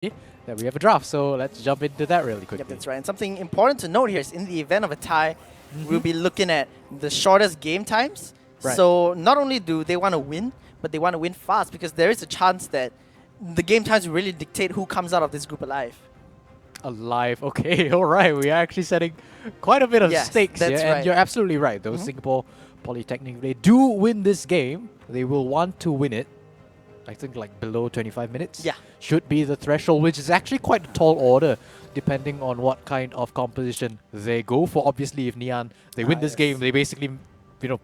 that we have a draft. So let's jump into that really quickly. Yep, that's right. And something important to note here is in the event of a tie, we'll be looking at the shortest game times. Right. So not only do they want to win, but they want to win fast because there is a chance that the game times will really dictate who comes out of this group alive. Alive. Okay, all right. We are actually setting quite a bit of Yes, stakes that's here. right. And you're absolutely right. Though Singapore Polytechnic, if they do win this game, they will want to win it. I think like below 25 minutes. Yeah. Should be the threshold, which is actually quite a tall order, depending on what kind of composition they go for. Obviously, if Neon they win this yes. game, they basically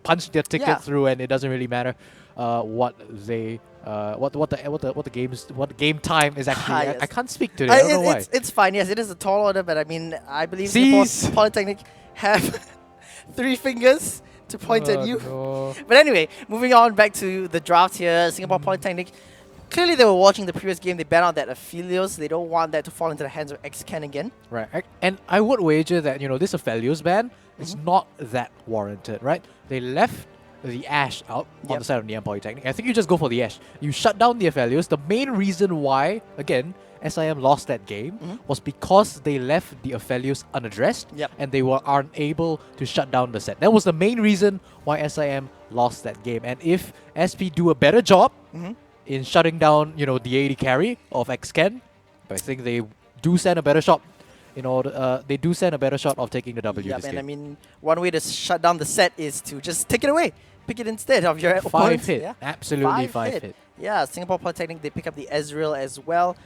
punch their ticket Yeah. through, and it doesn't really matter what they what the game time is actually. Yes. I can't speak today. I don't know why. It's fine. Yes, it is a tall order, but I mean, I believe Cease. Singapore Polytechnic have 3 fingers to point at you. No. But anyway, moving on back to the draft here, Singapore Polytechnic. Clearly, they were watching the previous game. They banned out that Aphelios. They don't want that to fall into the hands of XCan again. Right, and I would wager that this Aphelios ban is not that warranted, right? They left the Ash out on Yep. the side of Neon Polytechnic. I think you just go for the Ash. You shut down the Aphelios. The main reason why, again, SIM lost that game was because they left the Aphelios unaddressed Yep. and they were unable to shut down the set. That was the main reason why SIM lost that game. And if SP do a better job in shutting down, the AD carry of XCan, I think they do stand a better shot. They do stand a better shot of taking the W Yep, this and game. I mean, one way to shut down the set is to just take it away. Pick it instead of your 5 opponent. hit. Yeah? Absolutely 5 hit. Yeah, Singapore Polytechnic, they pick up the Ezreal as well.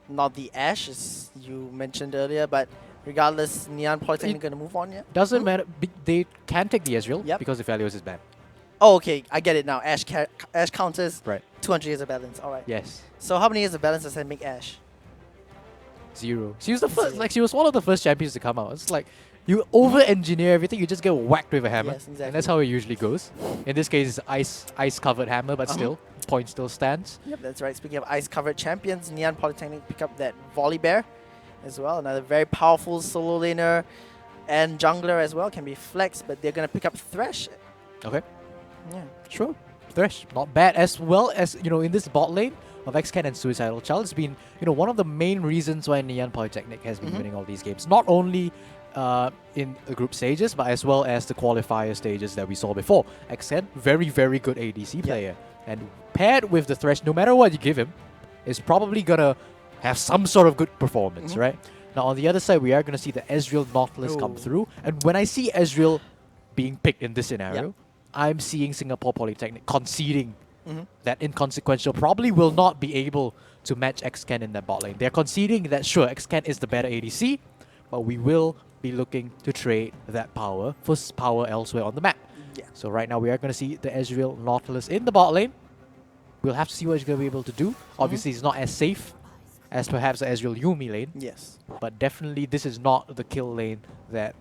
Not the Ash, as you mentioned earlier, but regardless, Neon Polytechnic going to move on, yeah? Doesn't matter. They can take the Ezreal Yep. because Aphelios is banned. Oh, okay, I get it now. Ash counters Right. 200 years of balance. All right. Yes. So how many years of balance does that make Ash? 0. She was the first. Zero. Like she was one of the first champions to come out. It's like you over-engineer everything. You just get whacked with a hammer, Yes, exactly. and that's how it usually goes. In this case, it's ice-covered hammer, but still, point still stands. Yep, that's right. Speaking of ice-covered champions, Neon Polytechnic pick up that Volley Bear as well. Another very powerful solo laner and jungler as well. Can be flex, but they're going to pick up Thresh. Okay. Yeah. Sure. Thresh, not bad. As well as, in this bot lane of XCan and Suicidal Child, it's been, one of the main reasons why Neon Polytechnic has been winning all these games. Not only in the group stages, but as well as the qualifier stages that we saw before. XCan, very, very good ADC player. And paired with the Thresh, no matter what you give him, is probably going to have some sort of good performance, right? Now, on the other side, we are going to see the Ezreal Nautilus come through. And when I see Ezreal being picked in this scenario, I'm seeing Singapore Polytechnic conceding that Inconsequential probably will not be able to match XCan in that bot lane. They're conceding that, sure, XCan is the better ADC, but we will be looking to trade that power for power elsewhere on the map. Yeah. So right now, we are going to see the Ezreal Nautilus in the bot lane. We'll have to see what he's going to be able to do. Obviously, it's not as safe as perhaps the Ezreal Yumi lane, Yes. but definitely this is not the kill lane that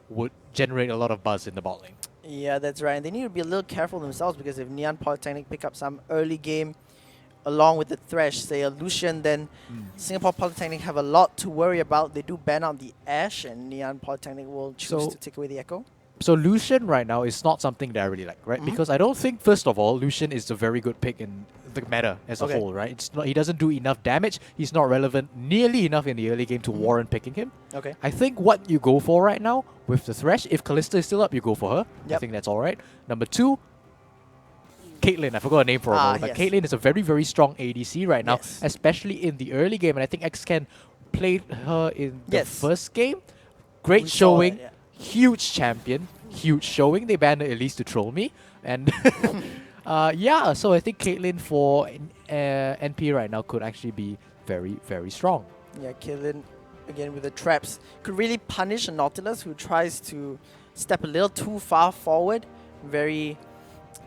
would generate a lot of buzz in the bot lane. Yeah, that's right. And they need to be a little careful themselves because if Neon Polytechnic pick up some early game along with the Thresh, say a Lucian, then Singapore Polytechnic have a lot to worry about. They do ban out the Ash, and Neon Polytechnic will choose to take away the Echo. So Lucian right now is not something that I really like, right? Because I don't think, first of all, Lucian is a very good pick in the meta as a whole, right? It's not, he doesn't do enough damage. He's not relevant nearly enough in the early game to warrant picking him. Okay. I think what you go for right now with the Thresh, if Kalista is still up, you go for her. I Yep. think that's all right. Number 2, Caitlyn. I forgot her name for a moment, but Caitlyn is a very, very strong ADC right now, Yes. especially in the early game. And I think XCan played her in the Yes. first game. Great We saw showing. it, yeah. Huge champion. Huge showing. They banned her at least to troll me. And yeah, so I think Caitlyn for NP right now could actually be very, very strong. Yeah, Killin, again with the traps, could really punish a Nautilus who tries to step a little too far forward. Very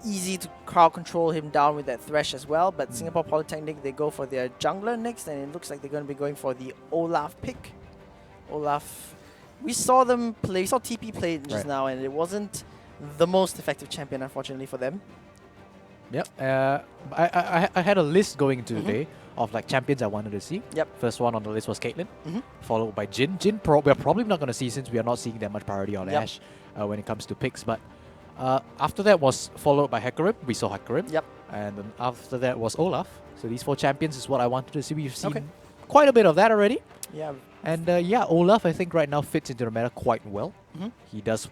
easy to crowd control him down with that Thresh as well. But Singapore Polytechnic, they go for their jungler next, and it looks like they're going to be going for the Olaf pick. Olaf, we saw them play, we saw TP play it just now, and it wasn't the most effective champion, unfortunately, for them. Yep. I had a list going into today of like champions I wanted to see. Yep. First one on the list was Caitlyn, followed by Jhin. Jhin we're probably not going to see since we are not seeing that much priority on Ashe when it comes to picks. But after that was followed by Hecarim. We saw Hecarim. Yep. And then after that was Olaf. So these 4 champions is what I wanted to see. We've seen quite a bit of that already. Yeah. And yeah, Olaf, I think right now fits into the meta quite well. Mhm. He does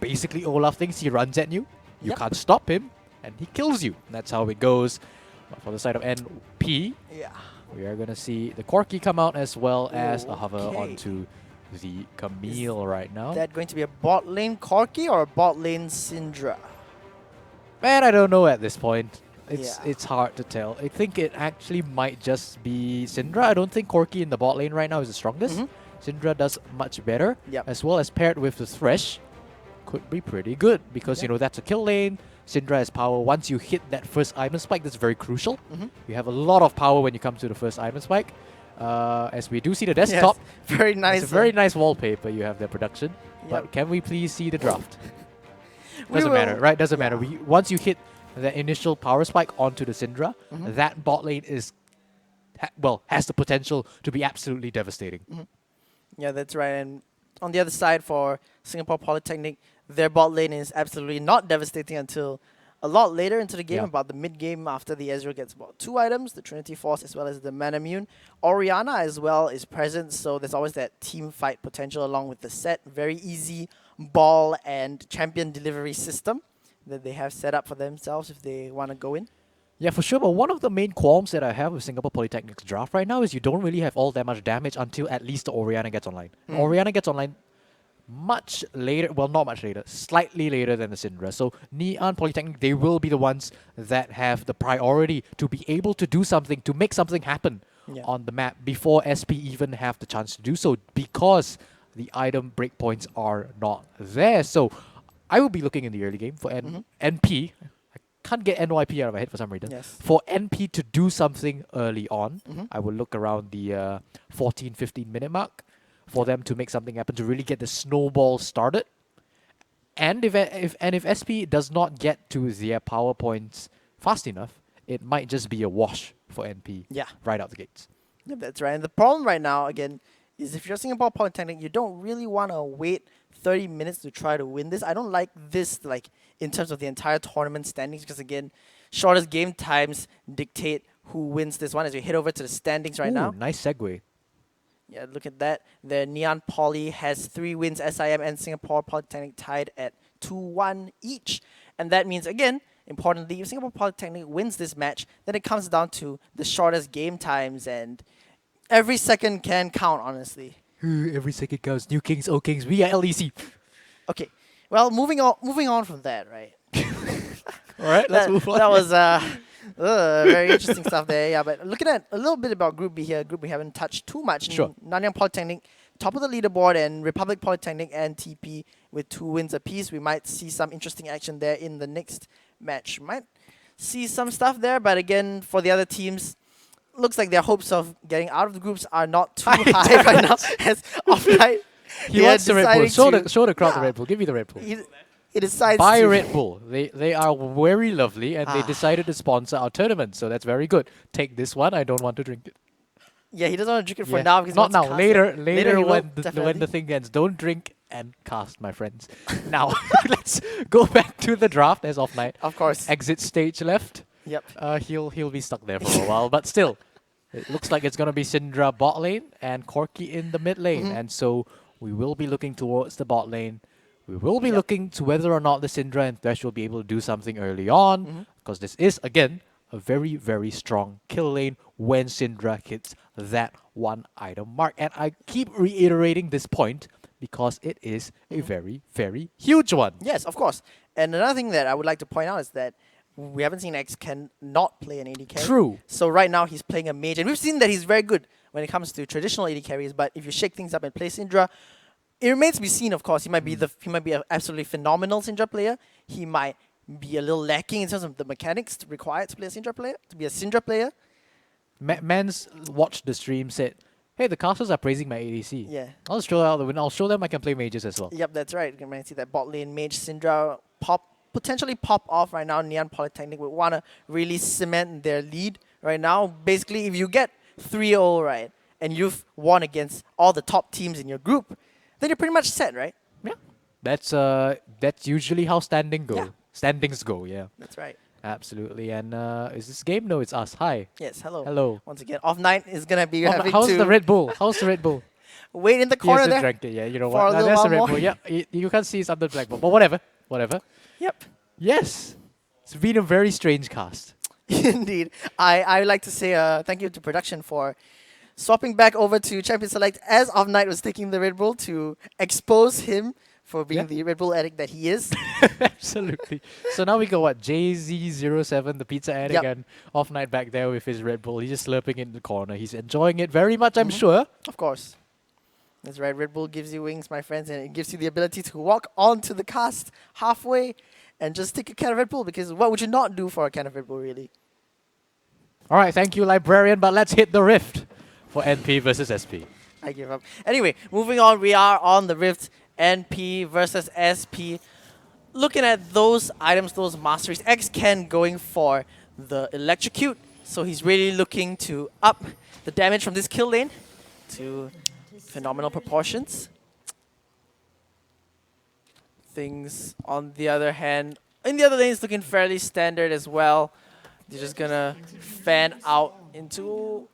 basically Olaf things. He runs at you. You Yep. can't stop him, and he kills you. That's how it goes. For the side of NP, Yeah. we are going to see the Corki come out as well as a hover Okay. onto the Camille right now. That going to be a bot lane Corki or a bot lane Syndra? Man, I don't know at this point. Yeah. It's hard to tell. I think it actually might just be Syndra. I don't think Corki in the bot lane right now is the strongest. Mhm. Syndra does much better, Yep. as well as paired with the Thresh, could be pretty good because you Yep. know that's a kill lane. Syndra has power. Once you hit that first item spike, that's very crucial. Mhm. You have a lot of power when you come to the first item spike. As we do see the desktop, Yes. Very nice. it's a very nice wallpaper you have there, production. Yep. But can we please see the draft? We Doesn't matter, will- right? Doesn't matter. yeah. Once you hit the initial power spike onto the Syndra, Mhm. that bot lane is, has the potential to be absolutely devastating. Yeah, that's right. And on the other side for Singapore Polytechnic, their bot lane is absolutely not devastating until a lot later into the game, Yeah. about the mid game after the Ezreal gets about 2 items, the Trinity Force as well as the Manamune. Oriana as well is present, so there's always that team fight potential along with the set. Very easy ball and champion delivery system that they have set up for themselves if they want to go in. Yeah, for sure. But one of the main qualms that I have with Singapore Polytechnic's draft right now is you don't really have all that much damage until at least the Oriana gets online. Mm. Oriana gets online much later, well, not much later, slightly later than the Syndra. So Ngee Ann Polytechnic, they will be the ones that have the priority to be able to do something, to make something happen Yeah. on the map before SP even have the chance to do so, because the item breakpoints are not there. So I will be looking in the early game for Mhm. NP. I can't get NYP out of my head for some reason. Yes. For NP to do something early on, Mhm. I will look around the 14, 15 minute mark for them to make something happen, to really get the snowball started. And if SP does not get to their power points fast enough, it might just be a wash for NP Yeah. right out the gates. Yep, that's right. And the problem right now, again, is if you're Singapore Polytechnic, you don't really want to wait 30 minutes to try to win this. I don't like this, like, in terms of the entire tournament standings, because, again, shortest game times dictate who wins this one. As we head over to the standings right Ooh, now. nice segue. Yeah, look at that. The Ngee Ann Poly has 3 wins, SIM and Singapore Polytechnic tied at 2-1 each. And that means, again, importantly, if Singapore Polytechnic wins this match, then it comes down to the shortest game times, and every second can count, honestly. Every second counts. New Kings, old Kings, we are LEC. Okay, well, moving on from that, right? All right, let's that, move on. that was very interesting stuff there. Yeah, but looking at a little bit about Group B here, Group we haven't touched too much. Sure. Nanyang Polytechnic, top of the leaderboard, and Republic Polytechnic and TP with 2 wins apiece. We might see some interesting action there in the next match. Might see some stuff there, but again, for the other teams, looks like their hopes of getting out of the groups are not too high right now. As Offline, He they are wants the Red Bull. deciding Show the crowd the Yeah. Red Bull. Give me the Red Bull. he decides Buy to Red Bull. They are very lovely, and they Ah. decided to sponsor our tournament, so that's very good. Take this one. I don't want to drink it. Yeah, he doesn't want to drink it for Yeah. now because he Not wants to now. cast Later, it. later he will, when the definitely. thing ends. Don't drink and cast, my friends. Now let's go back to the draft as of night. Of course. Exit stage left. Yep. He'll be stuck there for a while, but still, it looks like it's gonna be Syndra bot lane and Corki in the mid lane, Mhm. and so we will be looking towards the bot lane. We will be Yep. looking to whether or not the Syndra and Thresh will be able to do something early on, Mhm. because this is again a very, very strong kill lane when Syndra hits that 1 item mark. And I keep reiterating this point because it is a Mhm. very, very huge one. Yes, of course. And another thing that I would like to point out is that we haven't seen X can not play an AD carry. True. So right now he's playing a mage, and we've seen that he's very good when it comes to traditional AD carries. But if you shake things up and play Syndra, it remains to be seen. Of course, he might be an absolutely phenomenal Syndra player. He might be a little lacking in terms of the mechanics required to play a Syndra player, to be a Syndra player. Mans watched the stream, said, "Hey, the casters are praising my ADC. Yeah. I'll just throw out the window. I'll show them I can play mages as well." Yep, that's right. You can see that bot lane mage Syndra potentially pop off right now. Ngee Ann Polytechnic would want to really cement their lead right now. Basically, if you get 3-0 right, and you've won against all the top teams in your group, then you're pretty much set, right? Yeah. That's usually how standings go. Yeah. Standings go, yeah. That's right. Absolutely. And is this game? No, it's us. Hi. Yes, hello. Hello. Once again, Off Night is gonna be Oh, having how's to the Red Bull? How's the Red Bull? wait in the He corner hasn't there. drank it. Yeah, you know for what? a little That's the while Red more. Bull. Yeah, you can't see it's under black ball, but whatever. Whatever. Yep. Yes. It's been a very strange cast. Indeed. I would like to say thank you to production for swapping back over to Champion Select as Off Night was taking the Red Bull to expose him for being Yeah. the Red Bull addict that he is. Absolutely. So now we got what? JZ07, the pizza addict, Yep. and Off Night back there with his Red Bull. He's just slurping it in the corner. He's enjoying it very much, I'm Mhm. sure. Of course. That's right. Red Bull gives you wings, my friends, and it gives you the ability to walk onto the cast halfway and just take a can of Red Bull, because what would you not do for a can of Red Bull, really? All right, thank you, Librarian, but let's hit the Rift for NP versus SP. I give up. Anyway, moving on, we are on the Rift, NP versus SP. Looking at those items, those masteries, X-Ken going for the Electrocute, so he's really looking to up the damage from this kill lane to phenomenal proportions. Things, on the other hand, in the other lane is looking fairly standard as well. They're just gonna fan out into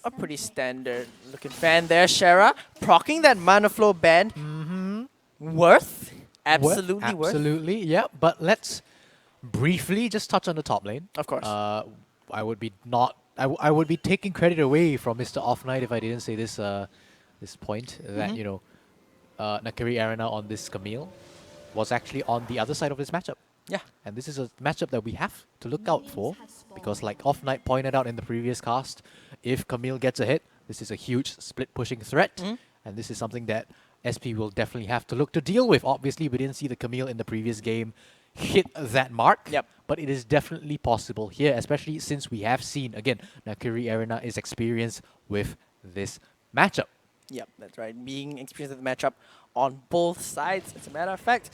a pretty standard looking fan there. Shara proccing that mana flow band. Mm-hmm. Worth. Absolutely worth. Absolutely, yeah. But let's briefly just touch on the top lane. Of course. I would be not. I would be taking credit away from Mr. Off Night if I didn't say this. This point that Mhm. Nakiri Arena on this Camille was actually on the other side of this matchup. Yeah. And this is a matchup that we have to look out for because, like Off Night pointed out in the previous cast, if Camille gets a hit, this is a huge split pushing threat, Mhm. and this is something that SP will definitely have to look to deal with. Obviously, we didn't see the Camille in the previous game hit that mark, Yep. but it is definitely possible here, especially since we have seen, again, Nakiri Arena is experienced with this matchup. Yep, that's right. Being experienced at the matchup on both sides. As a matter of fact,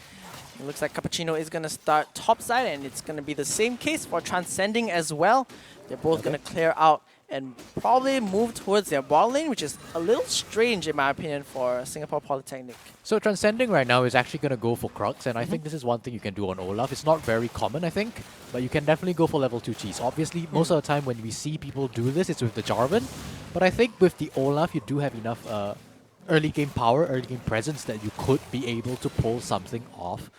it looks like Cappuccino is going to start top side, and it's going to be the same case for Transcending as well. They're both going to clear out and probably move towards their bottom lane, which is a little strange in my opinion for Singapore Polytechnic. So Transcending right now is actually going to go for Crux, and I think this is one thing you can do on Olaf. It's not very common, I think, but you can definitely go for level 2 cheese. Obviously, most of the time when we see people do this, it's with the Jarvan, but I think with the Olaf, you do have enough early game power, early game presence that you could be able to pull something off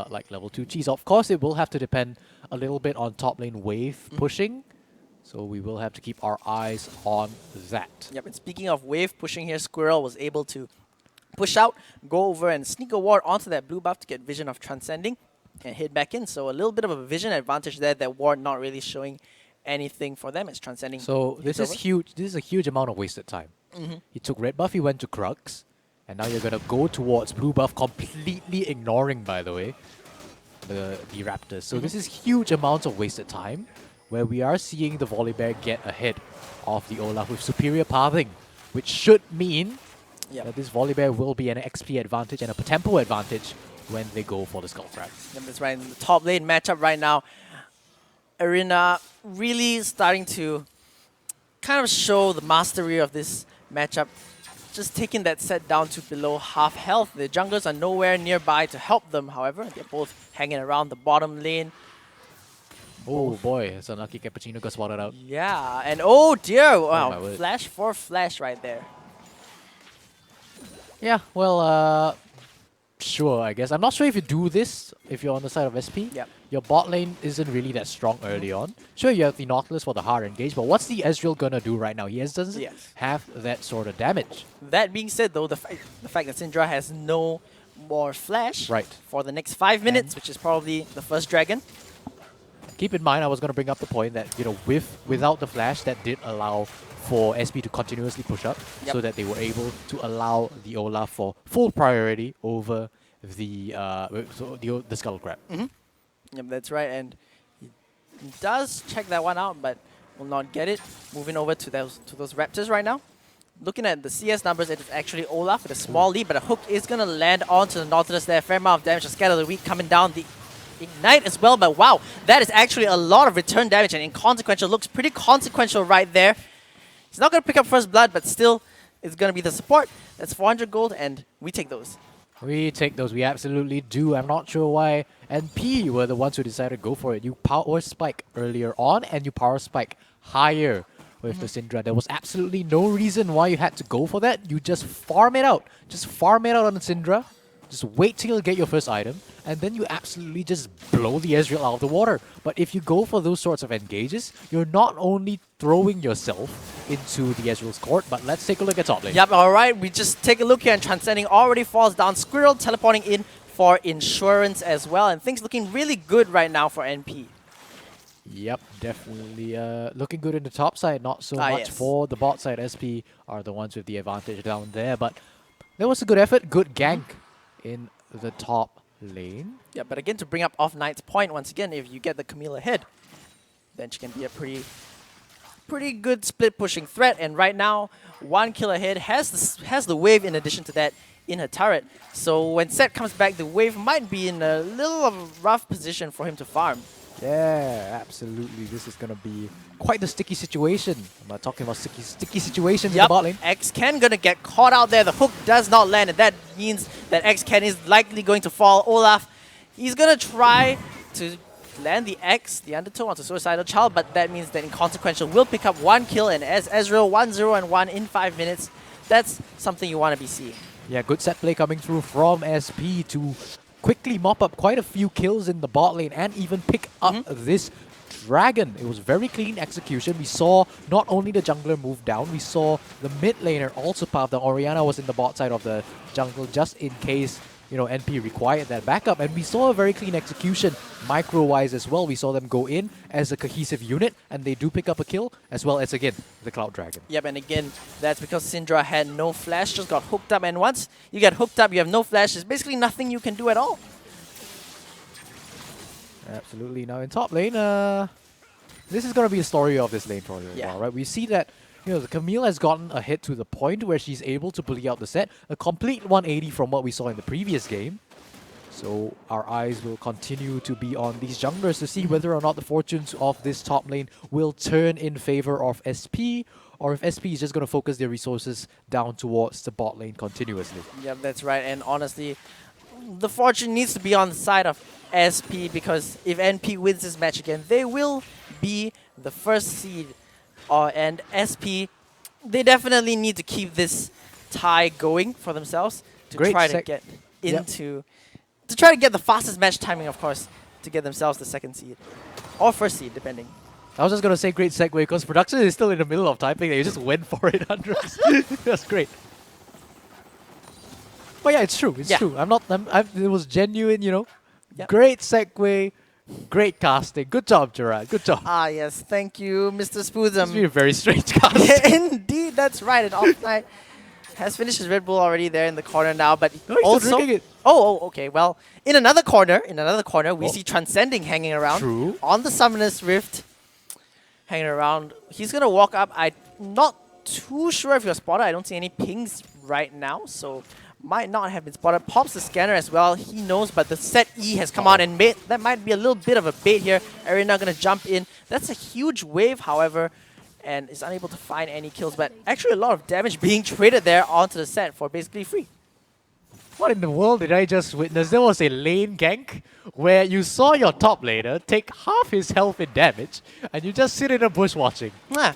like level 2 cheese. Of course, it will have to depend a little bit on top lane wave pushing, so we will have to keep our eyes on that. Yep, and speaking of wave pushing here, Squirrel was able to push out, go over and sneak a ward onto that blue buff to get vision of Transcending and hit back in. So a little bit of a vision advantage there, that ward not really showing anything for them as Transcending. So this hits is over. huge. This is a huge amount of wasted time. He took red buff, he went to Crux, and now you're gonna go towards blue buff, completely ignoring, by the way, the Raptors. So this is huge amounts of wasted time, where we are seeing the Volibear get ahead of the Olaf with superior pathing, which should mean Yep. that this Volibear will be an XP advantage and a tempo advantage when they go for the Skullcrag. Yep, that's right. In the top lane matchup right now, Arena really starting to kind of show the mastery of this matchup. Just taking that set down to below half health. The junglers are nowhere nearby to help them, however. They're both hanging around the bottom lane. Oh boy, so lucky Cappuccino got spotted out. Yeah, and oh dear, my wow, word. flash for flash right there. Yeah, well, sure, I guess. I'm not sure if you do this if you're on the side of SP. Yep. Your bot lane isn't really that strong early on. Sure, you have the Nautilus for the hard engage, but what's the Ezreal gonna do right now? He doesn't Yes. have that sort of damage. That being said, though, the fact that Syndra has no more flash Right. for the next 5 minutes, which is probably the first dragon. Keep in mind, I was gonna bring up the point that, without the flash, that did allow for SP to continuously push up, Yep. so that they were able to allow the Olaf for full priority over the the Skull Crab. Yep, that's right, and he does check that one out, but will not get it. Moving over to those Raptors right now. Looking at the CS numbers, it is actually Olaf with a small lead, but a hook is going to land onto the Nautilus there. Fair amount of damage to Scatter the Weak coming down. The Ignite as well, but wow, that is actually a lot of return damage, and inconsequential. Looks pretty consequential right there. He's not going to pick up first blood, but still, it's going to be the support. That's 400 gold, and we take those. We take those, we absolutely do. I'm not sure why NP were the ones who decided to go for it. You power spike earlier on and you power spike higher with the Syndra. There was absolutely no reason why you had to go for that. You just farm it out. Just farm it out on the Syndra. Just wait till you get your first item, and then you absolutely just blow the Ezreal out of the water. But if you go for those sorts of engages, you're not only throwing yourself into the Ezreal's court, but let's take a look at top lane. Yep, alright, we just take a look here and Transcending already falls down. Squirrel teleporting in for insurance as well, and things looking really good right now for NP. Yep, definitely looking good in the top side, not so much Yes. for the bot side. SP are the ones with the advantage down there, but there was a good effort, good gank in the top lane. Yeah, but again, to bring up Off Knight's point, once again, if you get the Camille ahead, then she can be a pretty good split pushing threat. And right now, 1 kill ahead has the wave in addition to that in her turret. So when Set comes back, the wave might be in a little of a rough position for him to farm. Yeah, absolutely. This is going to be quite the sticky situation. I'm not talking about sticky situations in the bot lane. X-Ken gonna get caught out there. The hook does not land, and that means that X-Ken is likely going to fall. Olaf, he's gonna try to land the X, the Undertow, onto Suicidal Child, but that means that Inconsequential will pick up 1 kill, and as Ezreal 1-0-1 in 5 minutes, that's something you want to be seeing. Yeah, good set play coming through from SP to quickly mop up quite a few kills in the bot lane and even pick up this dragon. It was very clean execution. We saw not only the jungler move down, we saw the mid laner also pop down. Orianna was in the bot side of the jungle just in case, you know, NP required that backup. And we saw a very clean execution micro-wise as well. We saw them go in as a cohesive unit and they do pick up a kill as well as, again, the Cloud Dragon. Yep, and again, that's because Syndra had no flash, just got hooked up. And once you get hooked up, you have no flash. There's basically nothing you can do at all. Absolutely. Now in top lane, this is going to be a story of this lane for a little while, right? We see that, you know, the Camille has gotten ahead to the point where she's able to bully out the set. A complete 180 from what we saw in the previous game. So our eyes will continue to be on these junglers to see whether or not the fortunes of this top lane will turn in favor of SP, or if SP is just going to focus their resources down towards the bot lane continuously. Yep, that's right. And honestly, the fortune needs to be on the side of SP, because if NP wins this match again, they will be the first seed. And SP, they definitely need to keep this tie going for themselves to try to get into... To try to get the fastest match timing, of course, to get themselves the second seed. Or first seed, depending. I was just going to say great segue because production is still in the middle of typing. They just went for it, Andres. That's great. But yeah, it's true. It's true. It was genuine, you know. Yep. Great segue. Great casting. Good job, Gerard. Good job. Ah, yes. Thank you, Mr. Spoozum. It's been a very strange casting. Indeed, that's right. And Off Knight has finished his Red Bull already there in the corner now, but no, he's also... still drinking it. Oh, okay. Well, in another corner, we see Transcending hanging around. True. On the Summoner's Rift, hanging around. He's going to walk up. I'm not too sure if he was spotted. I don't see any pings right now, so might not have been spotted. Pops the scanner as well. He knows, but the set E has come out and that might be a little bit of a bait here. Arena going to jump in. That's a huge wave, however, and is unable to find any kills, but actually a lot of damage being traded there onto the set for basically free. What in the world did I just witness? There was a lane gank where you saw your top laner take half his health in damage, and you just sit in a bush watching. Yeah,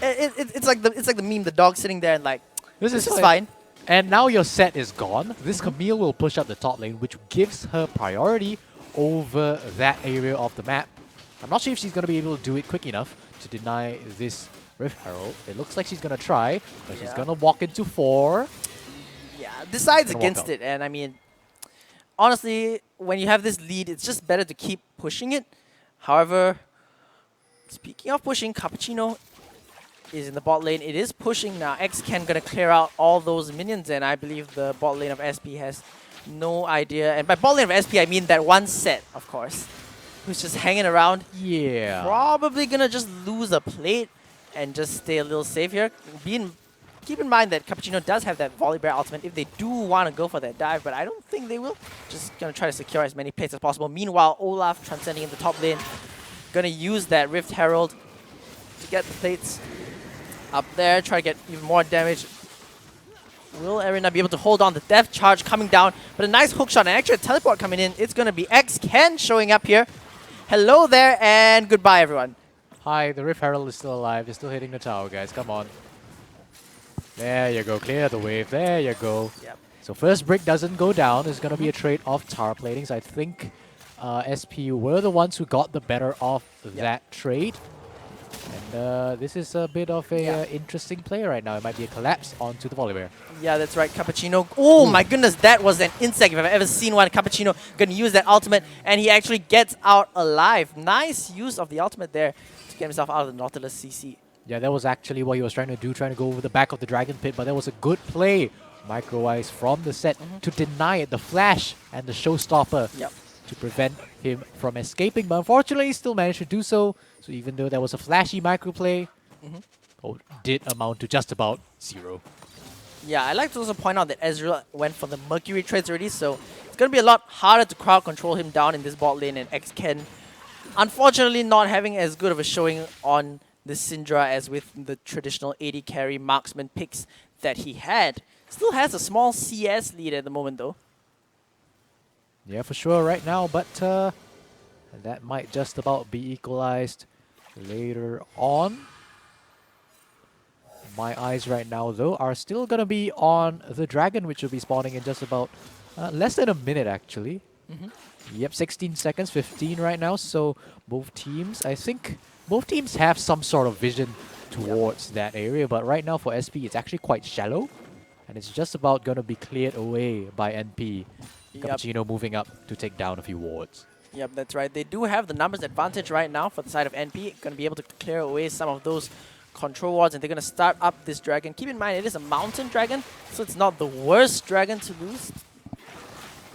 it's like the meme, the dog sitting there and like, this is fine. fine. And now your set is gone. This Camille will push up the top lane, which gives her priority over that area of the map. I'm not sure if she's going to be able to do it quick enough to deny this Rift Herald. It looks like she's going to try, but she's going to walk into 4. Yeah, decides against it, and I mean, honestly, when you have this lead, it's just better to keep pushing it. However, speaking of pushing, Cappuccino is in the bot lane. It is pushing now. X-Ken gonna clear out all those minions, and I believe the bot lane of SP has no idea. And by bot lane of SP, I mean that one set, of course, who's just hanging around. Yeah. Probably gonna just lose a plate and just stay a little safe here. Keep in mind that Cappuccino does have that Volley Bear ultimate if they do want to go for that dive, but I don't think they will. Just going to try to secure as many plates as possible. Meanwhile, Olaf Transcending in the top lane, going to use that Rift Herald to get the plates up there, try to get even more damage. Will Arena be able to hold on? The Death Charge coming down, but a nice hook shot and actually a teleport coming in. It's going to be X-Ken showing up here. Hello there and goodbye, everyone. Hi, the Rift Herald is still alive. They're still hitting the tower, guys. Come on. There you go. Clear the wave. There you go. Yep. So first brick doesn't go down. There's going to be a trade of tower platings. I think SP were the ones who got the better of that trade. And this is a bit of a interesting play right now. It might be a collapse onto the Volibear. Yeah, that's right, Cappuccino. Oh my goodness, that was an insect if I've ever seen one. Cappuccino gonna use that ultimate, and he actually gets out alive. Nice use of the ultimate there to get himself out of the Nautilus CC. Yeah, that was actually what he was trying to do, trying to go over the back of the Dragon Pit, but that was a good play, Micro-wise, from the set to deny it, the flash and the showstopper to prevent him from escaping. But unfortunately, he still managed to do so. So even though that was a flashy micro play, did amount to just about 0. Yeah, I like to also point out that Ezreal went for the Mercury trades already, so it's going to be a lot harder to crowd control him down in this bot lane, and X-Ken unfortunately not having as good of a showing on the Syndra as with the traditional AD carry marksman picks that he had. Still has a small CS lead at the moment though. Yeah, for sure right now, but that might just about be equalized later on. My eyes right now, though, are still going to be on the Dragon, which will be spawning in just about less than a minute, actually. Yep, 16 seconds, 15 right now. So both teams, I think, both teams have some sort of vision towards that area. But right now for SP, it's actually quite shallow. And it's just about going to be cleared away by NP. Cappuccino moving up to take down a few wards. Yep, that's right. They do have the numbers advantage right now for the side of NP. Going to be able to clear away some of those control wards, and they're going to start up this dragon. Keep in mind, it is a mountain dragon, so it's not the worst dragon to lose.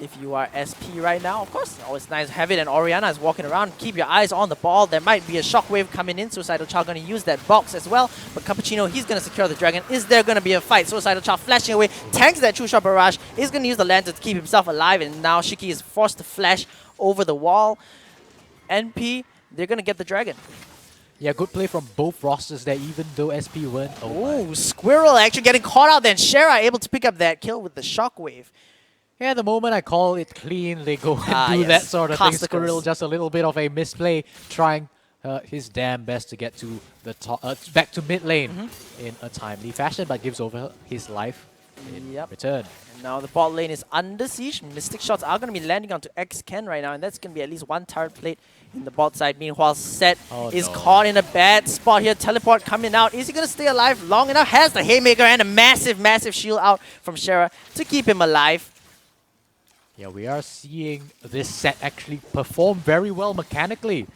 If you are SP right now, of course, always nice to have it. And Orianna is walking around. Keep your eyes on the ball. There might be a shockwave coming in. Suicidal Child going to use that box as well. But Cappuccino, he's going to secure the dragon. Is there going to be a fight? Suicidal Child flashing away, tanks that True Shot Barrage. He's going to use the lantern to keep himself alive. And now Shiki is forced to flash over the wall. NP, they're going to get the dragon. Yeah, good play from both rosters there, even though SP weren't. Oh, Squirrel actually getting caught out. Then Shera able to pick up that kill with the shockwave. Yeah, the moment I call it clean, they go and do that sort of thing. Squirrel, just a little bit of a misplay, trying his damn best to get to the top, back to mid lane in a timely fashion, but gives over his life in return. And now the bot lane is under siege. Mystic shots are going to be landing onto X-Ken right now, and that's going to be at least one turret plate in the bot side. Meanwhile, Set is caught in a bad spot here. Teleport coming out. Is he going to stay alive long enough? Has the Haymaker and a massive, massive shield out from Shera to keep him alive. Yeah, we are seeing this set actually perform very well mechanically.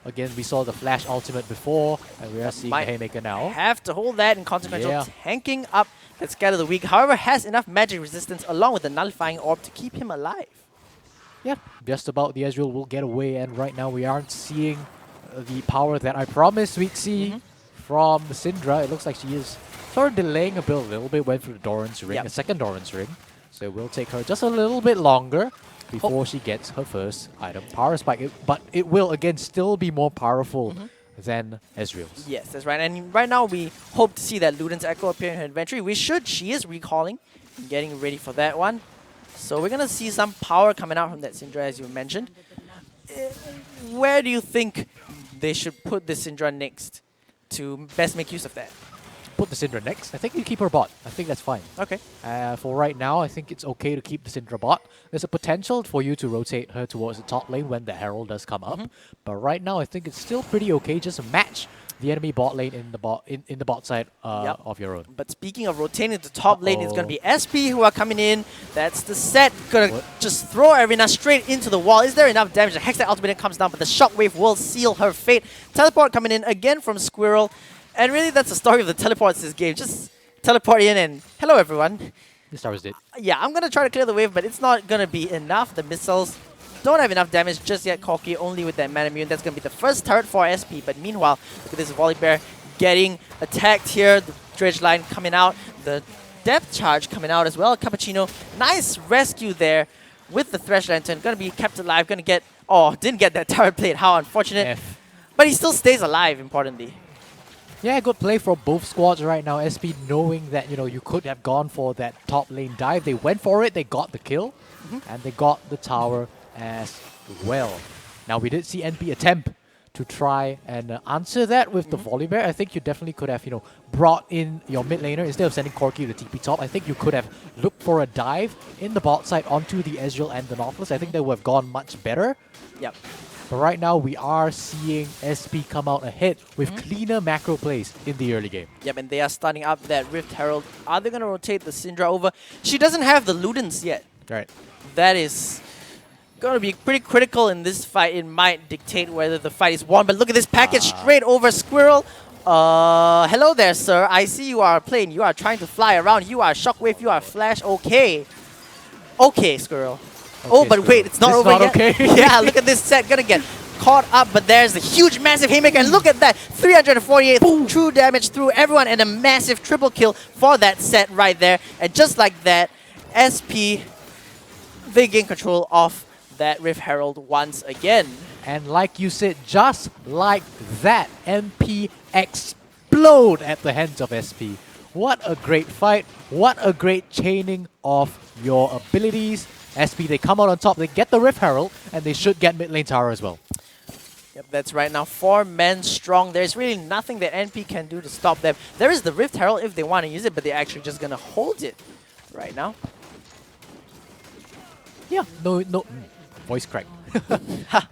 Again, we saw the Flash ultimate before, and we are seeing the Haymaker now. Have to hold that in consequential, tanking up that Scatter the Weak. However, has enough magic resistance along with the Nullifying Orb to keep him alive. Yeah, just about the Ezreal will get away, and right now we aren't seeing the power that I promised we'd see from the Syndra. It looks like she is sort of delaying a build a little bit, went through the Doran's Ring, a second Doran's Ring. So it will take her just a little bit longer before she gets her first item, Power Spike. But it will, again, still be more powerful than Ezreal's. Yes, that's right. And right now we hope to see that Luden's Echo appear in her inventory. We should. She is recalling and getting ready for that one. So we're going to see some power coming out from that Syndra, as you mentioned. Where do you think they should put the Syndra next to best make use of that? Put the Syndra next. I think you keep her bot. I think that's fine. Okay. For right now, I think it's okay to keep the Syndra bot. There's a potential for you to rotate her towards the top lane when the Herald does come up. But right now, I think it's still pretty okay. Just match the enemy bot lane in the bot side of your own. But speaking of rotating the top lane, it's going to be SP who are coming in. That's the set. Going to just throw Arena straight into the wall. Is there enough damage? The Hextech ultimate comes down, but the Shockwave will seal her fate. Teleport coming in again from Squirrel. And really, that's the story of the teleports this game. Just teleport in and hello, everyone. The Star was dead. Yeah, I'm going to try to clear the wave, but it's not going to be enough. The missiles don't have enough damage just yet. Corki only with that Manamune. That's going to be the first turret for SP. But meanwhile, look at this Volibear getting attacked here. The dredge line coming out. The depth charge coming out as well. Cappuccino, nice rescue there with the Thresh Lantern. Going to be kept alive. Going to get... Oh, didn't get that turret plate. How unfortunate. But he still stays alive, importantly. Yeah, good play for both squads right now. SP knowing that, you could have gone for that top lane dive. They went for it, they got the kill, and they got the tower as well. Now, we did see NP attempt to try and answer that with the Volibear. I think you definitely could have, brought in your mid laner instead of sending Corki to TP top. I think you could have looked for a dive in the bot side onto the Ezreal and the Nautilus. I think that would have gone much better. Yep. But right now, we are seeing SP come out ahead with cleaner macro plays in the early game. Yep, and they are starting up that Rift Herald. Are they going to rotate the Syndra over? She doesn't have the Ludens yet. Right. That is going to be pretty critical in this fight. It might dictate whether the fight is won. But look at this package straight over Squirrel. Hello there, sir. I see you are a plane. You are trying to fly around. You are Shockwave. You are Flash. Okay. Okay, Squirrel. Oh, but wait, it's not over not yet. Okay. Yeah, look at this set. Gonna get caught up, but there's a huge, massive haymaker. And look at that. 348 true damage through everyone and a massive triple kill for that set right there. And just like that, SP, they gain control of that Rift Herald once again. And like you said, just like that, MP explode at the hands of SP. What a great fight. What a great chaining of your abilities. SP, they come out on top, they get the Rift Herald, and they should get mid lane tower as well. Yep, that's right. Now 4 men strong. There's really nothing that NP can do to stop them. There is the Rift Herald if they want to use it, but they're actually just going to hold it right now. Yeah, no, voice crack.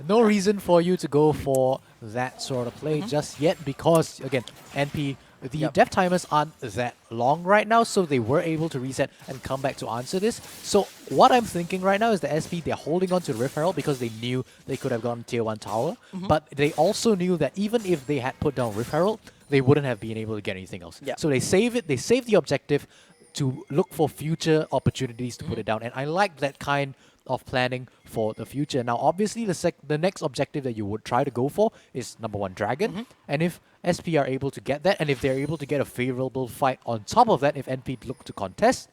No reason for you to go for that sort of play just yet because, again, NP, the death timers aren't that long right now, so they were able to reset and come back to answer this. So what I'm thinking right now is the SP, they're holding on to Rift Herald because they knew they could have gotten tier 1 tower, but they also knew that even if they had put down Rift Herald, they wouldn't have been able to get anything else. So they save it, they save the objective to look for future opportunities to put it down. And I like that kind of planning for the future. Now, obviously, the next objective that you would try to go for is number 1, Dragon. And if SP are able to get that, and if they're able to get a favorable fight on top of that, if NP look to contest,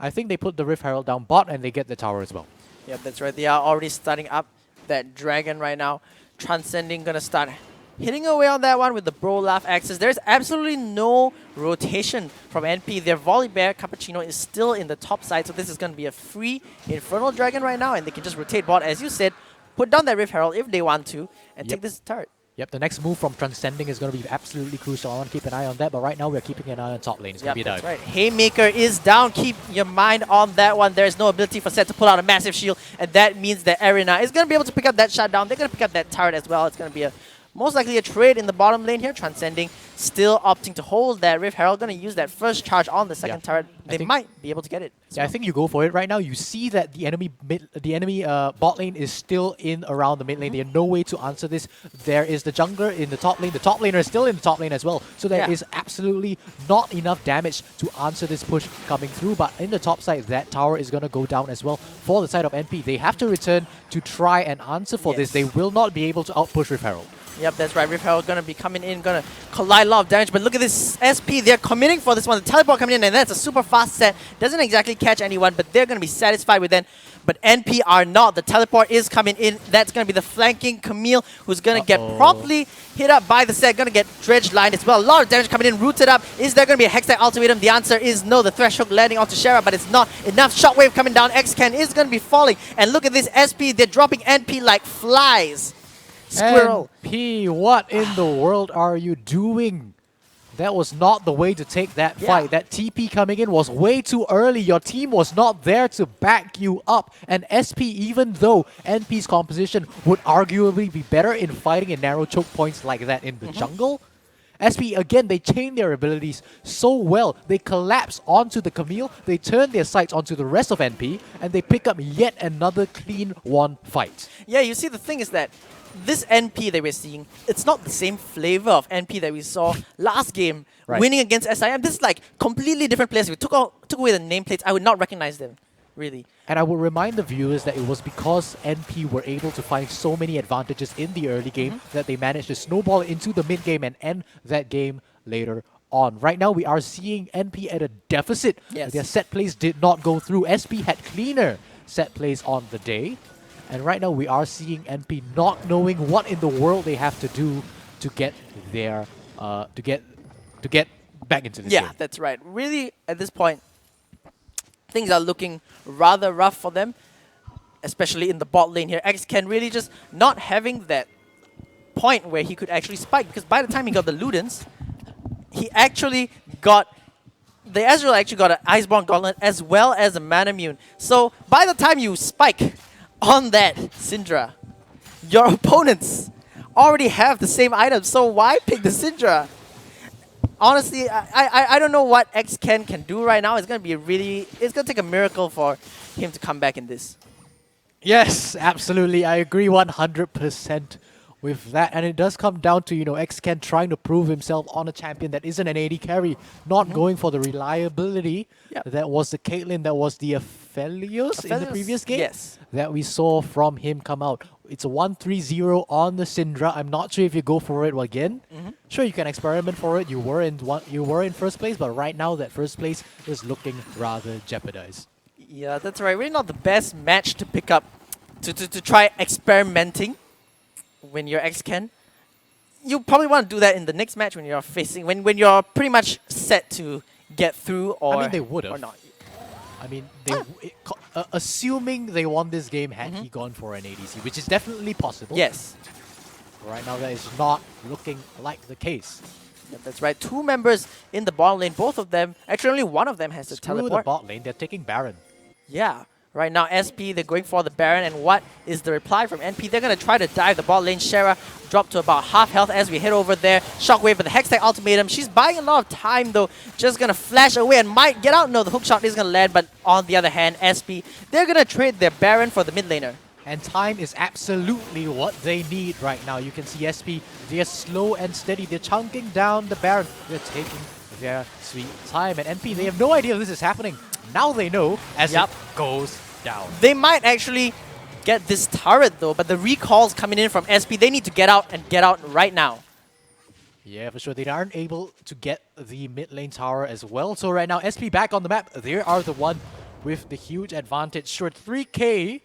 I think they put the Rift Herald down bot and they get the tower as well. Yeah, that's right. They are already starting up that Dragon right now. Transcending gonna start hitting away on that one with the Bro Laugh Axis. There's absolutely no rotation from NP. Their Volibear Cappuccino is still in the top side, so this is going to be a free Infernal Dragon right now, and they can just rotate bot, as you said, put down that Rift Herald if they want to, and take this turret. Yep, the next move from Transcending is going to be absolutely crucial. I want to keep an eye on that, but right now we're keeping an eye on top lane. It's going to be a dive. That's right. Haymaker is down. Keep your mind on that one. There's no ability for Set to pull out a massive shield, and that means that Arena is going to be able to pick up that shutdown. They're going to pick up that turret as well. It's going to be most likely a trade in the bottom lane here. Transcending still opting to hold that Rift Herald. Going to use that first charge on the second turret. They might be able to get it. Yeah, I think you go for it right now. You see that the enemy bot lane is still in around the mid lane. There's no way to answer this. There is the jungler in the top lane. The top laner is still in the top lane as well. So there is absolutely not enough damage to answer this push coming through. But in the top side, that tower is going to go down as well for the side of NP. They have to return to try and answer for this. They will not be able to outpush Rift Herald. Yep, that's right. Rift Herald gonna be coming in, gonna collide a lot of damage. But look at this SP, they're committing for this one. The teleport coming in, and that's a super fast set. Doesn't exactly catch anyone, but they're gonna be satisfied with that. But NP are not. The teleport is coming in. That's gonna be the flanking Camille, who's gonna get promptly hit up by the set. Gonna get dredge lined as well. A lot of damage coming in, rooted up. Is there gonna be a Hextech ultimatum? The answer is no. The Thresh Hook landing onto Shara, but it's not enough. Shockwave coming down. X-Can is gonna be falling. And look at this SP, they're dropping NP like flies. Squirrel. NP, what in the world are you doing? That was not the way to take that fight. That TP coming in was way too early. Your team was not there to back you up. And SP, even though NP's composition would arguably be better in fighting in narrow choke points like that in the jungle, SP, again, they chain their abilities so well. They collapse onto the Camille, they turn their sights onto the rest of NP, and they pick up yet another clean one fight. Yeah, you see, the thing is that this NP that we're seeing, it's not the same flavor of NP that we saw last game, winning against SIM. This is like completely different players. If we took away the nameplates, I would not recognize them, really. And I will remind the viewers that it was because NP were able to find so many advantages in the early game that they managed to snowball into the mid game and end that game later on. Right now, we are seeing NP at a deficit. Their set plays did not go through. SP had cleaner set plays on the day. And right now, we are seeing NP not knowing what in the world they have to do to get their to get back into this Yeah, game. that's right. Really, at this point, things are looking rather rough for them, especially in the bot lane here. XCan really just not having that point where he could actually spike, because by the time he got the Ludens, he actually got... The Ezreal actually got an Iceborne Gauntlet as well as a Manamune. So by the time you spike on that Syndra, your opponents already have the same item, so why pick the Syndra? Honestly, I don't know what XCan can do right now. It's going to be really... It's going to take a miracle for him to come back in this. Yes, absolutely. I agree 100% with that. And it does come down to, XCan trying to prove himself on a champion that isn't an AD carry, not going for the reliability. Yep. That was the Caitlyn, that was the Aphelios in the previous game. Yes. That we saw from him come out. It's a 1-3-0 on the Syndra. I'm not sure if you go for it again. Sure, you can experiment for it. You were in first place, but right now that first place is looking rather jeopardized. Yeah, that's right. Really not the best match to pick up, to try experimenting when you're XCan. You probably want to do that in the next match when you're facing, when you're pretty much set to get through, or I mean, they would or have. not. I mean, assuming they won this game, had he gone for an ADC, which is definitely possible. Yes. Right now, that is not looking like the case. Yeah, that's right. Two members in the bottom lane, both of them, actually only one of them has a Screw teleport. the bot lane, they're taking Baron. Yeah. Right now, SP, they're going for the Baron, and what is the reply from NP? They're going to try to dive the bot lane. Shara dropped to about half health as we head over there. Shockwave with the Hextech Ultimatum. She's buying a lot of time, though. Just going to flash away and might get out. No, the hook shot is going to land, but on the other hand, SP, they're going to trade their Baron for the mid laner. And time is absolutely what they need right now. You can see SP, they're slow and steady. They're chunking down the Baron. They're taking their sweet time. And NP, they have no idea this is happening. Now they know as it goes down. They might actually get this turret, though, but the recalls coming in from SP, they need to get out and get out right now. Yeah, for sure. They aren't able to get the mid lane tower as well. So right now, SP back on the map. They are the one with the huge advantage. Sure, 3k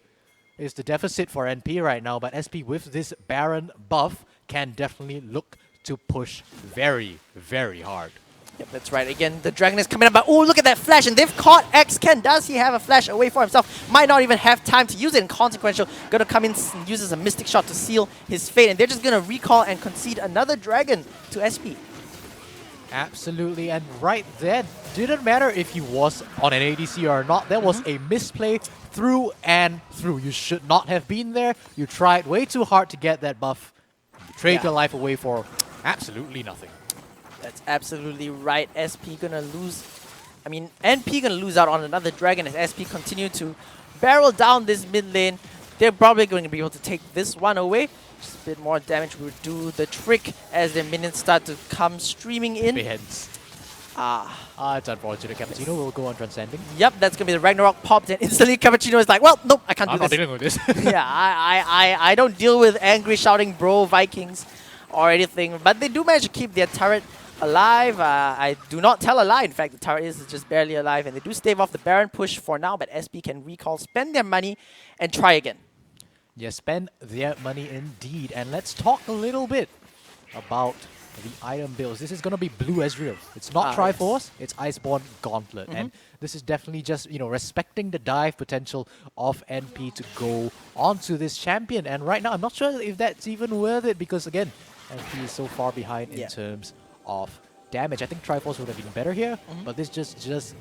is the deficit for NP right now, but SP with this Baron buff can definitely look to push very, very hard. Yep, that's right. Again, the Dragon is coming up, but oh, look at that flash, and they've caught XCan. Does he have a flash away for himself? Might not even have time to use it, and Consequential gonna come in and uses a Mystic Shot to seal his fate, and they're just gonna recall and concede another Dragon to SP. Absolutely, and right then, didn't matter if he was on an ADC or not, that was a misplay through and through. You should not have been there. You tried way too hard to get that buff. You trade your life away for absolutely nothing. That's absolutely right. SP gonna lose. I mean, NP gonna lose out on another Dragon as SP continue to barrel down this mid lane. They're probably going to be able to take this one away. Just a bit more damage will do the trick as their minions start to come streaming in. Beheads. It's unfortunate. Cappuccino will go on transcending. Yep, that's gonna be the Ragnarok popped, and instantly Cappuccino is like, well, nope, I can't I'm do not this. dealing with this. Yeah, I don't deal with angry shouting bro Vikings or anything, but they do manage to keep their turret alive. I do not tell a lie. In fact, the turret is just barely alive, and they do stave off the Baron push for now, but SP can recall, spend their money, and try again. Yeah, spend their money indeed. And let's talk a little bit about the item builds. This is going to be Blue Ezreal. It's not Triforce, it's Iceborne Gauntlet. And this is definitely just, respecting the dive potential of NP to go onto this champion. And right now, I'm not sure if that's even worth it because, again, NP is so far behind in terms of damage. I think Triforce would have been better here, but this just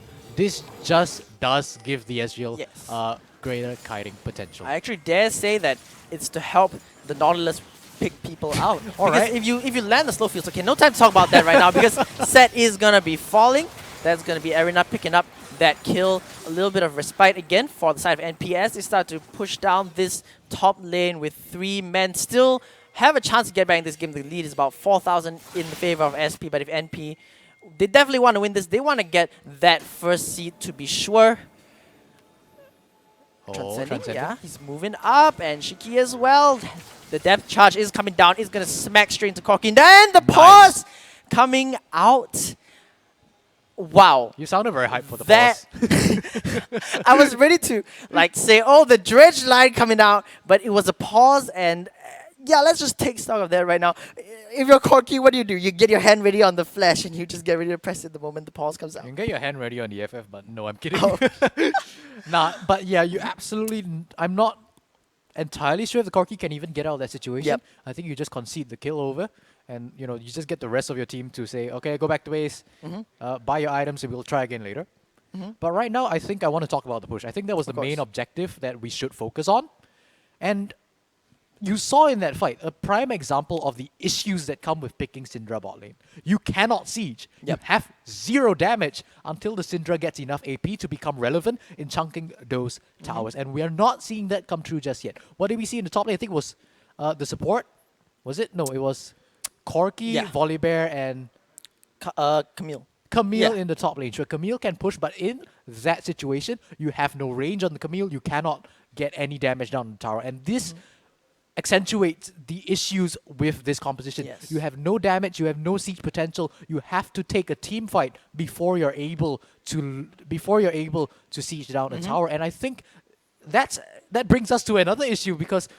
does give the Ezreal greater kiting potential. I actually dare say that it's to help the Nautilus pick people out. Because if you land the slow fields, okay, no time to talk about that right now because Set is gonna be falling. That's gonna be Arena picking up that kill. A little bit of respite again for the side of NPS. They start to push down this top lane with 3 men. Still have a chance to get back in this game. The lead is about 4,000 in favor of SP, but if NP, they definitely want to win this. They want to get that first seed to be sure. Transcending. Yeah, he's moving up, and Shiki as well. The depth charge is coming down. It's going to smack straight into Corki. And then the pause coming out. Wow. You sounded very hyped for the pause. I was ready to say, oh, the dredge line coming out, but it was a pause, and yeah, let's just take stock of that right now. If you're Corki, what do? You get your hand ready on the flash and you just get ready to press it the moment the pause comes You out. can get your hand ready on the FF button. No, I'm kidding. Oh. Nah, but yeah, you absolutely. I'm not entirely sure if the Corki can even get out of that situation. Yep. I think you just concede the kill over, and you just get the rest of your team to say, okay, go back to base, buy your items, and we'll try again later. But right now, I think I want to talk about the push. I think that was Of the main course. objective that we should focus on, and you saw in that fight a prime example of the issues that come with picking Syndra bot lane. You cannot siege. Yep. You have 0 damage until the Syndra gets enough AP to become relevant in chunking those towers. And we are not seeing that come true just yet. What did we see in the top lane? I think it was the support. Was it? No, it was Corki, Yeah. Volibear, and Camille. Camille Yeah. in the top lane. Sure, Camille can push, but in that situation, you have no range on the Camille. You cannot get any damage down on the tower. And this accentuates the issues with this composition. Yes. You have no damage, you have no siege potential. You have to take a team fight before you're able to siege down a tower. And I think that brings us to another issue, because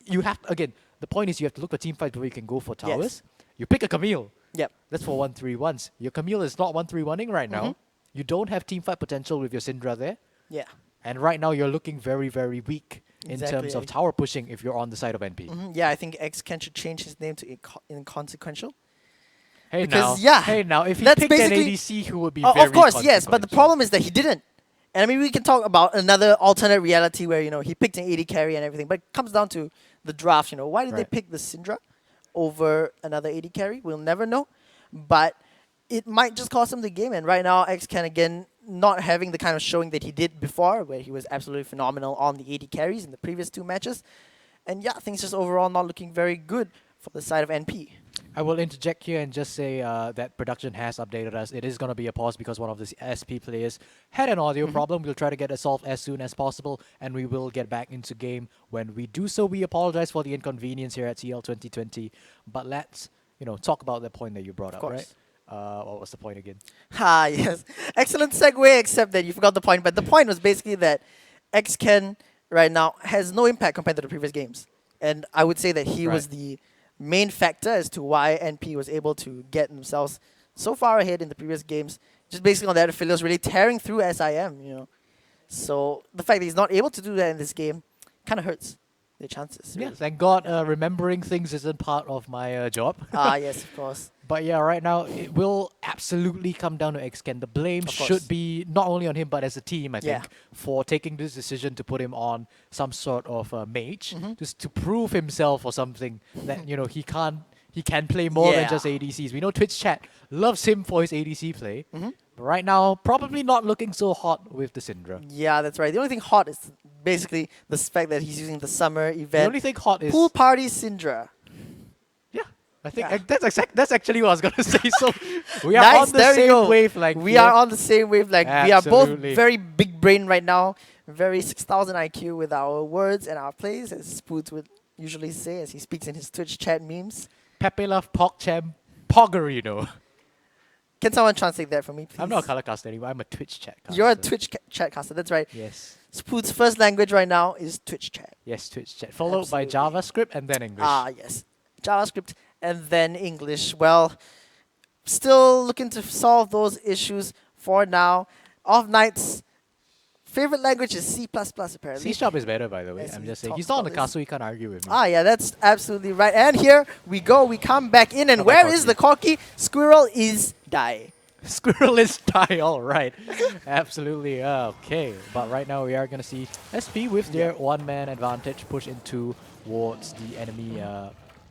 you have again, the point is you have to look for team fights where you can go for towers. You pick a Camille. Yep. That's for 1-3-1s. Your Camille is not 1-3-1ing right now. You don't have team fight potential with your Syndra there. Yeah. And right now you're looking very, very weak in Exactly. terms of tower pushing if you're on the side of NP. Yeah, I think XCan should change his name to Inconsequential. Hey Because, now, yeah, hey now, if he that's picked an basically- ADC who would be Oh, very of course, yes, but the consequential. problem is that he didn't. And I mean, we can talk about another alternate reality where, he picked an AD carry and everything, but it comes down to the draft, Why did they Right. pick the Syndra over another AD carry? We'll never know. But it might just cost him the game. And right now, XCan, again, not having the kind of showing that he did before, where he was absolutely phenomenal on the AD carries in the previous 2 matches. And yeah, things just overall not looking very good for the side of NP. I will interject here and just say that production has updated us. It is going to be a pause because one of the SP players had an audio problem. We'll try to get it solved as soon as possible, and we will get back into game. When we do so, we apologize for the inconvenience here at CL 2020. But let's, talk about the point that you brought up, right? course. What was the point again? Ah, yes. Excellent segue, except that you forgot the point. But the point was basically that XCan right now has no impact compared to the previous games. And I would say that he was Right. the main factor as to why NP was able to get themselves so far ahead in the previous games. Just basically on that, affiliates really tearing through SIM, So the fact that he's not able to do that in this game kind of hurts their chances. Yeah, Really. thank God remembering things isn't part of my job. Ah, yes, of course. But yeah, right now it will absolutely come down to XCan. The blame Of course. should be not only on him but as a team, I Yeah. think, for taking this decision to put him on some sort of mage, Mm-hmm. just to prove himself or something that he can play more than Yeah. just ADCs. We know Twitch chat loves him for his ADC play. Mm-hmm. But right now, probably not looking so hot with the Syndra. Yeah, that's right. The only thing hot is basically the fact that he's using the summer The event. only thing hot is Pool Party Syndra. yeah. I think Yeah. that's actually what I was gonna say. So we are Nice, on the there we same go. wavelength. We here. are on the same wavelength. We are both Absolutely. very big brain right now, very 6,000 IQ with our words and our plays, as Spoots would usually say as he speaks in his Twitch chat memes. Pepe Love PogChamp Poggerino. Can someone translate that for me, please? I'm not a color caster anymore. I'm a Twitch chat caster. You're a Twitch chat caster, that's right. Yes. Spoots' first language right now is Twitch chat. Yes, Twitch chat. Followed by Absolutely. JavaScript and then English. Ah, yes. JavaScript and then English. Well, still looking to solve those issues for now. Off Knight's favorite language is C++ apparently. C# is better, by the way. Yes, I'm we just saying. talked He's not on the about cast, this. so he can't argue with me. Ah, yeah, that's absolutely right. And here we go. We come back in, and Come where back, is the Corki? Squirrel is die. Squirrel is die, alright. Absolutely, okay. But right now we are going to see SP with their one-man advantage push into towards the enemy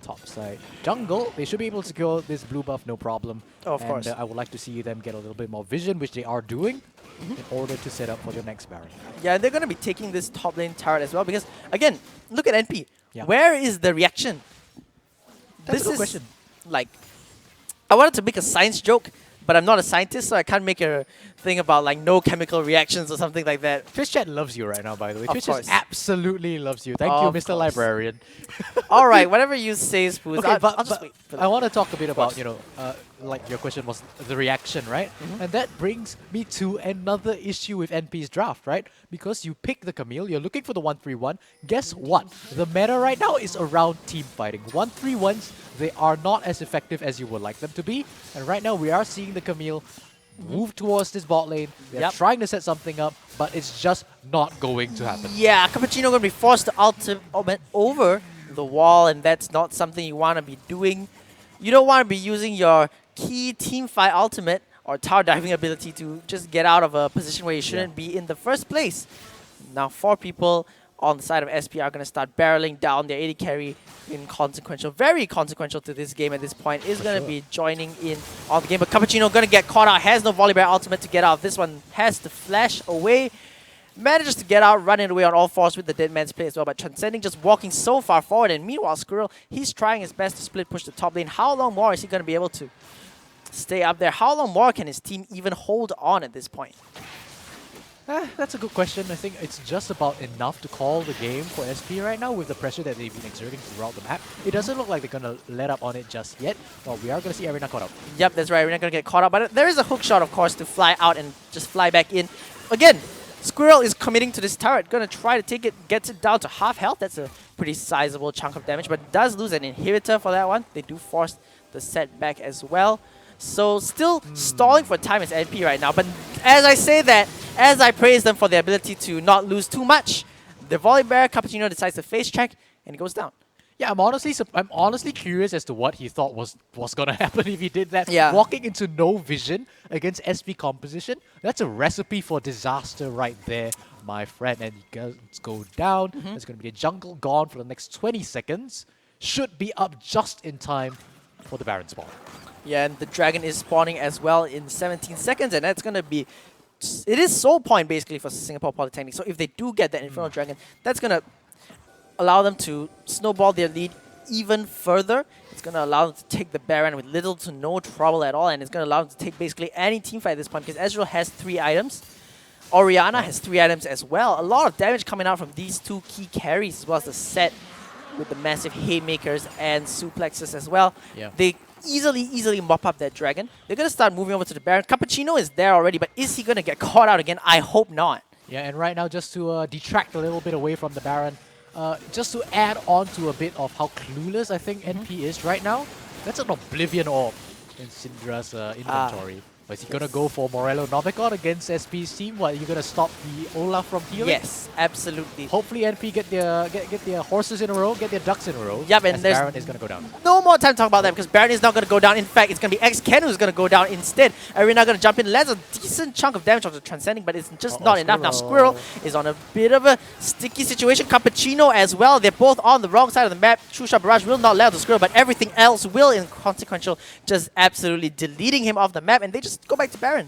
top side. Jungle, they should be able to secure this blue buff, no problem. Oh, of and, course. I would like to see them get a little bit more vision, which they are doing, in order to set up for the next Baron. Yeah, they're going to be taking this top lane turret as well because, again, look at NP. Yeah. Where is the reaction? That's This a good is question. like, I wanted to make a science joke, but I'm not a scientist, so I can't make a thing about like no chemical reactions or something like that. Twitch chat loves you right now, by the way. Of Twitch course. just absolutely loves you. Thank you, Of Mr. course. Librarian. All right, whatever you say, Spooz. Okay, I'll but, just wait for I that. want to talk a bit about, course. like your question was the reaction, right? And that brings me to another issue with NP's draft, right? Because you pick the Camille, you're looking for the 1-3-1. Guess what? The meta right now is around team fighting. 1-3-1s, they are not as effective as you would like them to be. And right now we are seeing the Camille move towards this bot lane. They're Yep. trying to set something up, but it's just not going to happen. Yeah, Cappuccino gonna be forced to ultimate over the wall, and that's not something you want to be doing. You don't want to be using your key team fight ultimate or tower diving ability to just get out of a position where you shouldn't be in the first place. Now 4 people on the side of SP are going to start barreling down their AD carry inconsequential, very consequential to this game at this point, is going to be joining in on the game. But Cappuccino going to get caught out, has no Volley Bear ultimate to get out. This one has to flash away. Manages to get out, running away on all fours with the Dead Man's Play as well, but Transcending just walking so far forward. And meanwhile, Squirrel, he's trying his best to split push the top lane. How long more is he going to be able to stay up there? How long more can his team even hold on at this point? That's a good question. I think it's just about enough to call the game for SP right now with the pressure that they've been exerting throughout the map. It doesn't look like they're going to let up on it just yet, but we are going to see Arena caught up. Yep, that's right. We're not going to get caught up. But there is a hook shot, of course, to fly out and just fly back in. Again, Squirrel is committing to this turret. Going to try to take it, gets it down to half health. That's a pretty sizable chunk of damage, but does lose an inhibitor for that one. They do force the setback as well. So still stalling for time as NP right now. But as I say that, as I praise them for their ability to not lose too much, the Volley Bear Cappuccino decides to face check and it goes down. Yeah, I'm honestly curious as to what he thought was gonna happen if he did that. Yeah. Walking into no vision against SP composition, that's a recipe for disaster right there, my friend. And he goes go down. There's gonna be a jungle gone for the next 20 seconds. Should be up just in time for the Baron spawn. Yeah, and the dragon is spawning as well in 17 seconds, and that's going to be... It is soul point, basically, for Singapore Polytechnic. So if they do get that Infernal Dragon, that's going to allow them to snowball their lead even further. It's going to allow them to take the Baron with little to no trouble at all, and it's going to allow them to take basically any teamfight at this point, because Ezreal has 3 items. Orianna has 3 items as well. A lot of damage coming out from these 2 key carries, as well as the set with the massive haymakers and suplexes as well. Yeah. They easily mop up that dragon. They're going to start moving over to the Baron. Cappuccino is there already, but is he going to get caught out again? I hope not. Yeah, and right now, just to detract a little bit away from the Baron, just to add on to a bit of how clueless I think NP is right now, that's an Oblivion Orb in Syndra's inventory. But is he going to go for Morello Novicon against SP's team? What, are you going to stop the Olaf from healing? Yes, absolutely. Hopefully NP get their horses in a row, get their ducks in a row. Yep, and as there's Baron is going to go down. no more time to talk about that because Baron is not going to go down. In fact, it's going to be X-Ken who's going to go down instead. Arena going to jump in, lands a decent chunk of damage onto Transcending, but it's just not enough. Now Squirrel is on a bit of a sticky situation. Cappuccino as well. They're both on the wrong side of the map. Shusha Barrage will not let the Squirrel, but everything else will, inconsequential, just absolutely deleting him off the map, and they just go back to Baron.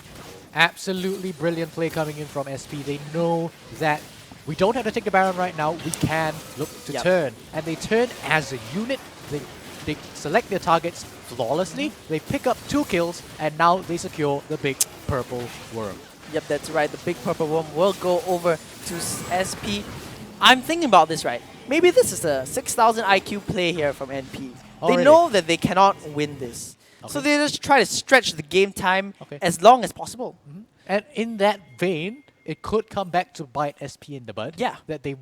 Absolutely brilliant play coming in from SP. They know that we don't have to take the Baron right now. We can look to turn. And they turn as a unit. They select their targets flawlessly. They pick up 2 kills, and now they secure the big purple worm. Yep, that's right. The big purple worm will go over to SP. I'm thinking about this, right? Maybe this is a 6,000 IQ play here from NP. Oh, They really? know that they cannot win this. Okay. So they just try to stretch the game time Okay. as long as possible. And in that vein, it could come back to bite SP in the butt. Yeah. That they,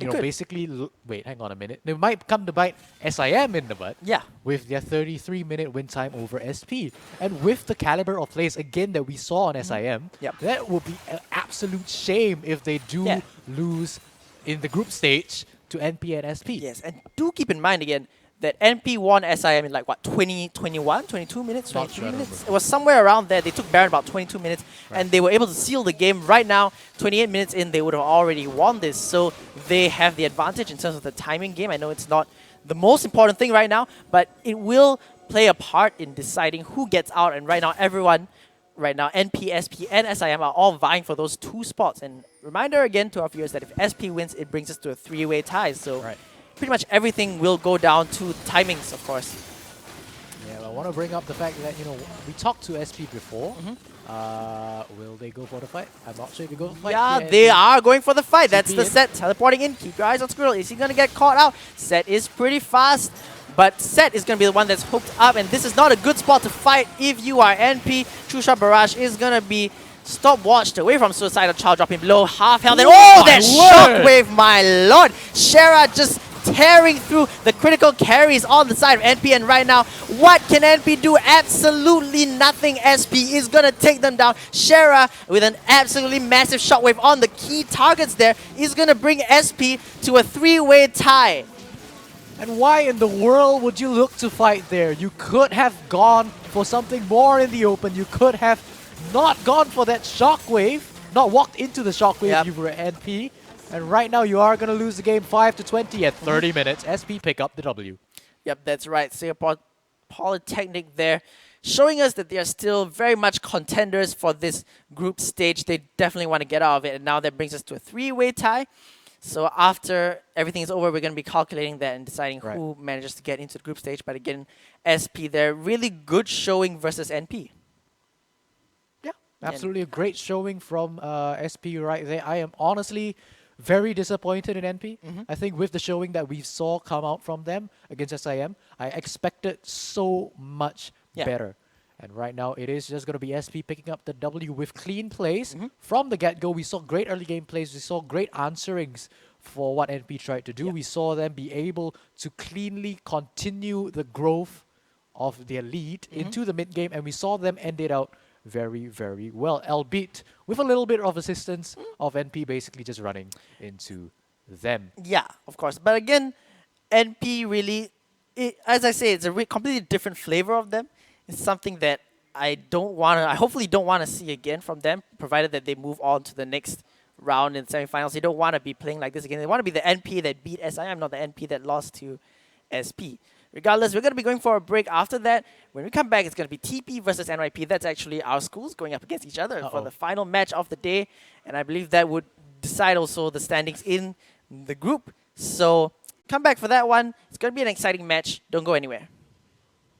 It could. basically... Wait, hang on a minute. They might come to bite SIM in the butt. Yeah. With their 33-minute win time over SP. And with the caliber of plays, again, that we saw on SIM, Yep. that would be an absolute shame if they do lose in the group stage to NP and SP. Yes, and do keep in mind again that NP won SIM in like what, 21, 22 minutes, Not 23 sure, I don't minutes? remember. It was somewhere around there. They took Baron about 22 minutes and they were able to seal the game. Right now, 28 minutes in, they would have already won this. So they have the advantage in terms of the timing game. I know it's not the most important thing right now, but it will play a part in deciding who gets out. And right now, everyone, NP, SP, and SIM are all vying for those 2 spots. And reminder again to our viewers that if SP wins, it brings us to a 3-way tie. So pretty much everything will go down to timings, of course. Yeah, I want to bring up the fact that, we talked to SP before. Will they go for the fight? I'm not sure if they go for the fight. Yeah, they are going for the fight. That's the TP in. set. Teleporting in. Keep your eyes on Squirrel. Is he going to get caught out? Set is pretty fast. But Set is going to be the one that's hooked up, and this is not a good spot to fight if you are NP. True Shot Barrage is going to be stopwatched away from Suicidal Child, dropping below half health. And oh, that shockwave, my lord! Shera just tearing through the critical carries on the side of NP, and right now, what can NP do? Absolutely nothing. SP is gonna take them down. Shera, with an absolutely massive shockwave on the key targets there, is gonna bring SP to a 3-way tie. And why in the world would you look to fight there? You could have gone for something more in the open. You could have not gone for that shockwave, not walked into the shockwave if you were NP. And right now you are going to lose the game 5-20 at 30 minutes. SP pick up the W. Yep, that's right. Singapore Polytechnic there, showing us that they are still very much contenders for this group stage. They definitely want to get out of it. And now that brings us to a 3-way tie. So after everything is over, we're going to be calculating that and deciding who manages to get into the group stage. But again, SP there, really good showing versus NP. Yeah, absolutely a great showing from SP right there. I am honestly very disappointed in NP. I think with the showing that we saw come out from them against SIM, I expected so much better. And right now, it is just going to be SP picking up the W with clean plays. From the get-go, we saw great early game plays. We saw great answerings for what NP tried to do. We saw them be able to cleanly continue the growth of their lead into the mid-game, and we saw them end it out very, very well, albeit with a little bit of assistance of NP basically just running into them. Yeah, of course. But again, NP really, as I say, it's a completely different flavor of them. It's something that I hopefully don't want to see again from them, provided that they move on to the next round in semifinals. They don't want to be playing like this again. They want to be the NP that beat SIM, not the NP that lost to SP. Regardless, we're going to be going for a break after that. When we come back, it's going to be TP versus NYP. That's actually our schools going up against each other for the final match of the day. And I believe that would decide also the standings in the group. So come back for that one. It's going to be an exciting match. Don't go anywhere.